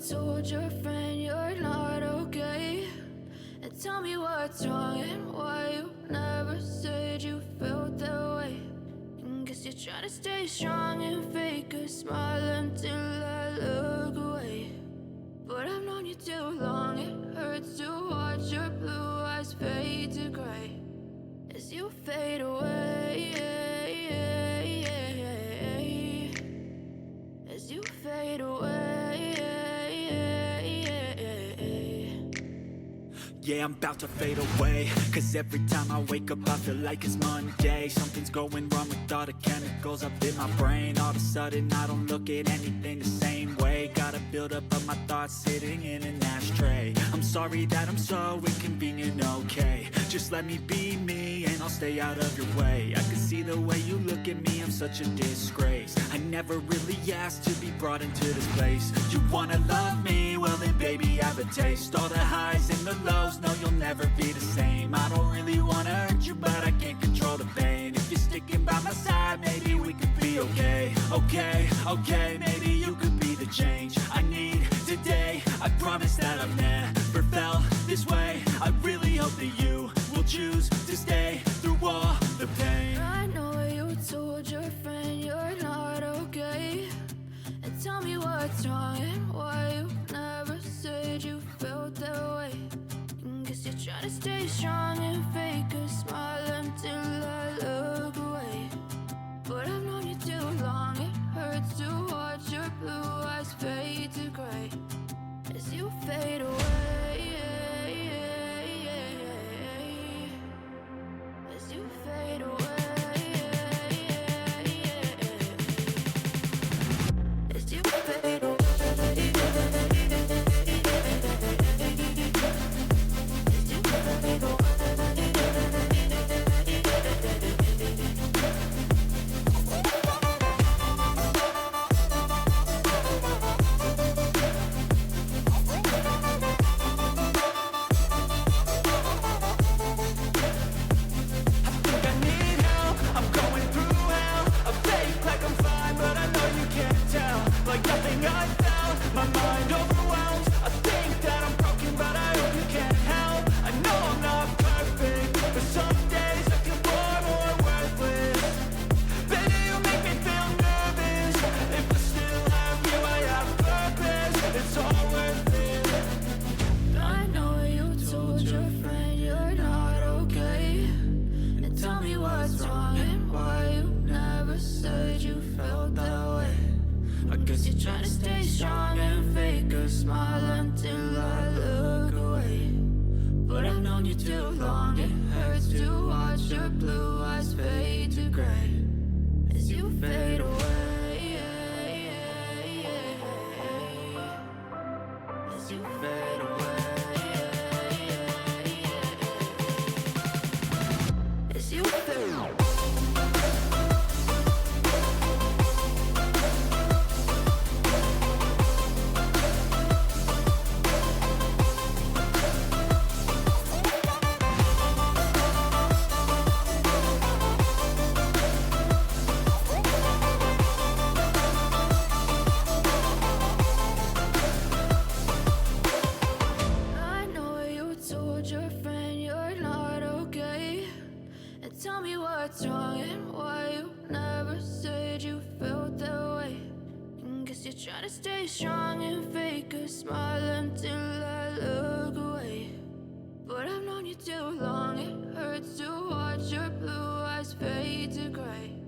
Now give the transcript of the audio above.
told your friend you're not okay, and tell me what's wrong and why you never said you felt that way. And guess you're trying to stay strong and fake a smile until I look away. But I've known you too long, it hurts to watch your blue eyes fade to gray as you fade away, as you fade away. Yeah, I'm about to fade away, cause every time I wake up I feel like it's Monday. Something's going wrong with all the chemicals up in my brain. All of a sudden I don't look at anything the same way. Gotta build up of my thoughts sitting in an ashtray. I'm sorry that I'm so inconvenient, okay. Just let me be me and I'll stay out of your way. I can see the way you look at me, I'm such a disgrace. I never really asked to be brought into this place. You wanna love me? Well then baby have a taste. All the highs and the lows, no you'll never be the same. I don't really wanna hurt you but I can't control the pain. If you're sticking by my side maybe we could be okay. Okay, maybe you could be the change I need today. I promise that I've never felt this way. I really hope that you will choose to stay through all the pain. I know you told your friend you're not okay, and tell me what's wrong and why you never said you felt that way. And guess you're trying to stay strong and fake a smile until I look away. But I've known you too long, it hurts to watch your blue eyes fade to gray as you fade away, as you fade away, as you fade away. Trying to stay strong and fake a smile until I look away. But I've known you too long, it hurts to watch your blue eyes fade to gray as you fade away, as you fade away, as you fade away. Tell me what's wrong and why you never said you felt that way. And guess you're trying to stay strong and fake a smile until I look away. But I've known you too long, it hurts to watch your blue eyes fade to gray